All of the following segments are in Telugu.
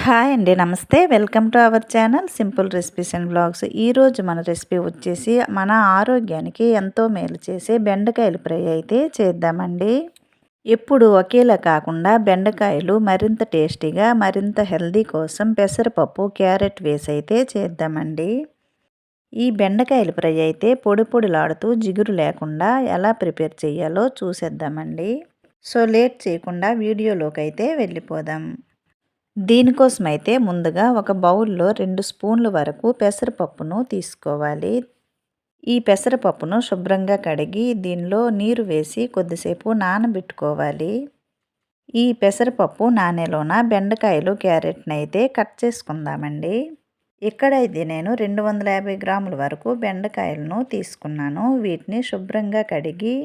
హాయ్ అండి. నమస్తే. Welcome to our channel simple recipes and vlogs. ఈరోజు మన రెసిపీ వచ్చేసి మన ఆరోగ్యానికి ఎంతో మేలు చేసే బెండకాయల ఫ్రై అయితే చేద్దామండి. ఎప్పుడు ఒకేలా కాకుండా బెండకాయలు మరింత టేస్టీగా మరింత హెల్దీ కోసం పెసరపప్పు క్యారెట్ వేసి అయితే చేద్దామండి. ఈ బెండకాయల ఫ్రై అయితే పొడి పొడిలాడుతూ జిగురు లేకుండా ఎలా ప్రిపేర్ చేయాలో చూసేద్దామండి. సో లేట్ చేయకుండా వీడియోలోకి అయితే వెళ్ళిపోదాం. దీనికోసమైతే ముందుగా ఒక బౌల్లో 2 స్పూన్ల వరకు పెసరపప్పును తీసుకోవాలి. ఈ పెసరపప్పును శుభ్రంగా కడిగి దీనిలో నీరు వేసి కొద్దిసేపు నానబెట్టుకోవాలి. ఈ పెసరపప్పు నానేలోన బెండకాయలు క్యారెట్ని అయితే కట్ చేసుకుందామండి. ఇక్కడైతే నేను 250 గ్రాముల వరకు బెండకాయలను తీసుకున్నాను. వీటిని శుభ్రంగా కడిగి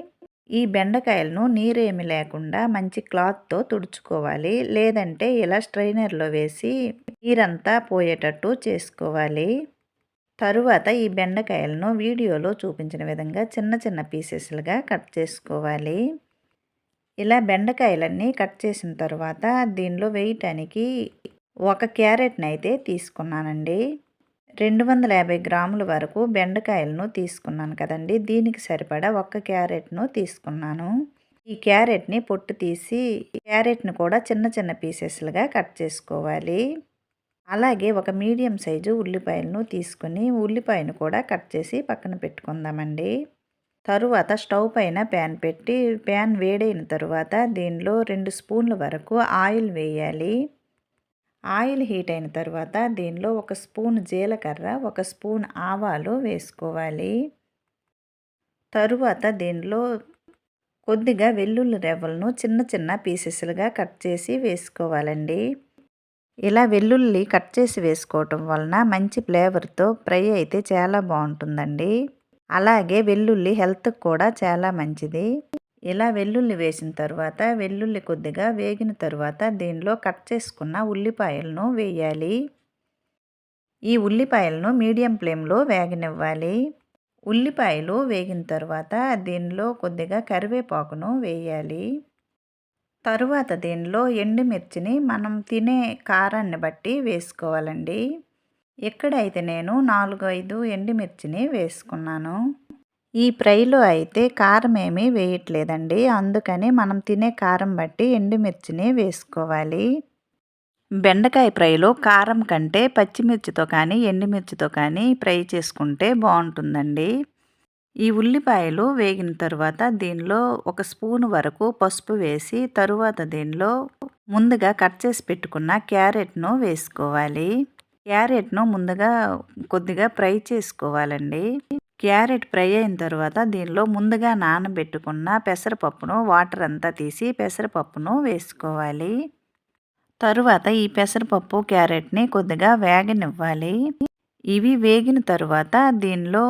ఈ బెండకాయలను నీరేమి లేకుండా మంచి క్లాత్తో తుడుచుకోవాలి. లేదంటే ఇలా స్ట్రైనర్లో వేసి నీరంతా పోయేటట్టు చేసుకోవాలి. తరువాత ఈ బెండకాయలను వీడియోలో చూపించిన విధంగా చిన్న చిన్న పీసెస్లుగా కట్ చేసుకోవాలి. ఇలా బెండకాయలన్నీ కట్ చేసిన తర్వాత దీనిలో వేయటానికి ఒక క్యారెట్ని అయితే తీసుకున్నానండి. 250 గ్రాముల వరకు బెండకాయలను తీసుకున్నాను కదండి. దీనికి సరిపడా ఒక్క క్యారెట్ను తీసుకున్నాను. ఈ క్యారెట్ని పొట్టు తీసి క్యారెట్ని కూడా చిన్న చిన్న పీసెస్లుగా కట్ చేసుకోవాలి. అలాగే ఒక మీడియం సైజు ఉల్లిపాయలను తీసుకుని ఉల్లిపాయను కూడా కట్ చేసి పక్కన పెట్టుకుందామండి. తరువాత స్టవ్ పైన ప్యాన్ పెట్టి ప్యాన్ వేడైన తరువాత దీనిలో 2 స్పూన్ల వరకు ఆయిల్ వేయాలి. ఆయిల్ హీట్ అయిన తర్వాత దీనిలో 1 స్పూన్ జీలకర్ర 1 స్పూన్ ఆవాలు వేసుకోవాలి. తరువాత దీనిలో కొద్దిగా వెల్లుల్లి రెవ్వలను చిన్న చిన్న పీసెస్లుగా కట్ చేసి వేసుకోవాలండి. ఇలా వెల్లుల్లి కట్ చేసి వేసుకోవటం వలన మంచి ఫ్లేవర్తో ఫ్రై అయితే చాలా బాగుంటుందండి. అలాగే వెల్లుల్లి హెల్త్కి కూడా చాలా మంచిది. ఇలా వెల్లుల్లి వేసిన తర్వాత వెల్లుల్లి కొద్దిగా వేగిన తర్వాత దీనిలో కట్ చేసుకున్న ఉల్లిపాయలను వేయాలి. ఈ ఉల్లిపాయలను మీడియం ఫ్లేమ్లో వేగనివ్వాలి. ఉల్లిపాయలు వేగిన తర్వాత దీనిలో కొద్దిగా కరివేపాకును వేయాలి. తరువాత దీనిలో ఎండుమిర్చిని మనం తినే కారాన్ని బట్టి వేసుకోవాలండి. ఇక్కడైతే నేను 4-5 ఎండుమిర్చిని వేసుకున్నాను. ఈ ఫ్రైలో అయితే కారం ఏమీ వేయట్లేదండి. అందుకని మనం తినే కారం బట్టి ఎండుమిర్చిని వేసుకోవాలి. బెండకాయ ఫ్రైలో కారం కంటే పచ్చిమిర్చితో కానీ ఎండుమిర్చితో కానీ ఫ్రై చేసుకుంటే బాగుంటుందండి. ఈ ఉల్లిపాయలు వేగిన తర్వాత దీనిలో 1 స్పూన్ వరకు పసుపు వేసి తరువాత దీనిలో ముందుగా కట్ చేసి పెట్టుకున్న క్యారెట్ను వేసుకోవాలి. క్యారెట్ను ముందుగా కొద్దిగా ఫ్రై చేసుకోవాలండి. క్యారెట్ ఫ్రై అయిన తర్వాత దీనిలో ముందుగా నానబెట్టుకున్న పెసరపప్పును వాటర్ అంతా తీసి పెసరపప్పును వేసుకోవాలి. తరువాత ఈ పెసరపప్పు క్యారెట్ని కొద్దిగా వేగనివ్వాలి. ఇవి వేగిన తరువాత దీనిలో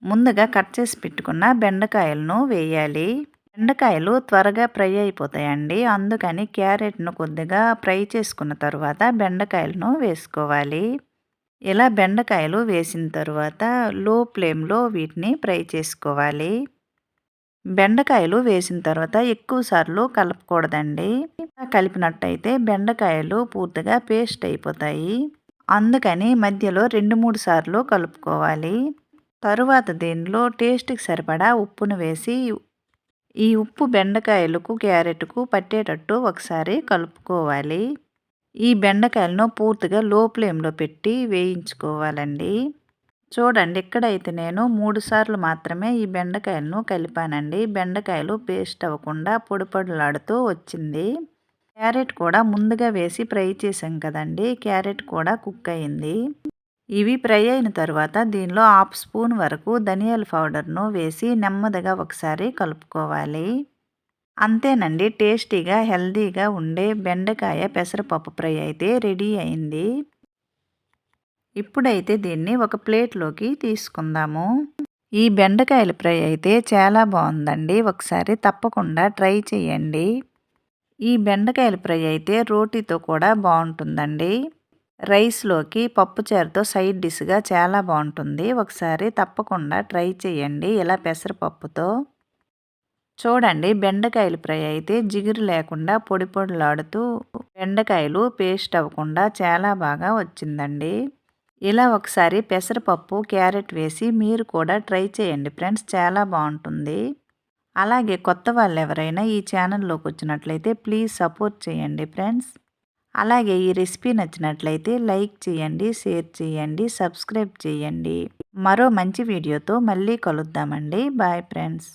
ముందుగా కట్ చేసి పెట్టుకున్న బెండకాయలను వేయాలి. బెండకాయలు త్వరగా ఫ్రై అయిపోతాయండి. అందుకని క్యారెట్ను కొద్దిగా ఫ్రై చేసుకున్న తర్వాత బెండకాయలను వేసుకోవాలి. ఇలా బెండకాయలు వేసిన తర్వాత లో ఫ్లేమ్లో వీటిని ఫ్రై చేసుకోవాలి. బెండకాయలు వేసిన తర్వాత ఎక్కువ సార్లు కలపకూడదండి. కలిపినట్టయితే బెండకాయలు పూర్తిగా పేస్ట్ అయిపోతాయి. అందుకని మధ్యలో 2-3 సార్లు కలుపుకోవాలి. తరువాత దీనిలో టేస్ట్కి సరిపడా ఉప్పును వేసి ఈ ఉప్పు బెండకాయలకు క్యారెట్కు పట్టేటట్టు ఒకసారి కలుపుకోవాలి. ఈ బెండకాయలను పూర్తిగా లో ఫ్లేమ్లో పెట్టి వేయించుకోవాలండి. చూడండి, ఇక్కడైతే నేను 3 సార్లు మాత్రమే ఈ బెండకాయలను కలిపానండి. బెండకాయలు పేస్ట్ అవ్వకుండా పొడి పొడిలాడుతూ వచ్చింది. క్యారెట్ కూడా ముందుగా వేసి ఫ్రై చేసాం కదండి. క్యారెట్ కూడా కుక్ అయింది. ఇవి ఫ్రై అయిన తర్వాత దీనిలో 1/2 స్పూన్ వరకు ధనియాల పౌడర్ను వేసి నెమ్మదిగా ఒకసారి కలుపుకోవాలి. అంతేనండి, టేస్టీగా హెల్తీగా ఉండే బెండకాయ పెసరపప్పు ఫ్రై అయితే రెడీ అయింది. ఇప్పుడైతే దీన్ని ఒక ప్లేట్లోకి తీసుకుందాము. ఈ బెండకాయల ఫ్రై అయితే చాలా బాగుందండి. ఒకసారి తప్పకుండా ట్రై చేయండి. ఈ బెండకాయల ఫ్రై అయితే రోటీతో కూడా బాగుంటుందండి. రైస్లోకి పప్పుచారుతో సైడ్ డిష్గా చాలా బాగుంటుంది. ఒకసారి తప్పకుండా ట్రై చేయండి ఇలా పెసరపప్పుతో. చూడండి, బెండకాయల ఫ్రై అయితే జిగురు లేకుండా పొడి పొడిలాడుతూ బెండకాయలు పేస్ట్ అవ్వకుండా చాలా బాగా వచ్చిందండి. ఇలా ఒకసారి పెసరపప్పు, క్యారెట్ వేసి మీరు కూడా ట్రై చేయండి ఫ్రెండ్స్, చాలా బాగుంటుంది. అలాగే కొత్త వాళ్ళు ఎవరైనా ఈ ఛానల్లోకి వచ్చినట్లయితే ప్లీజ్ సపోర్ట్ చేయండి ఫ్రెండ్స్. అలాగే ఈ రెసిపీ నచ్చినట్లయితే లైక్ చేయండి, షేర్ చేయండి, సబ్స్క్రైబ్ చేయండి. మరో మంచి వీడియోతో మళ్ళీ కలుద్దామండి. Bye friends.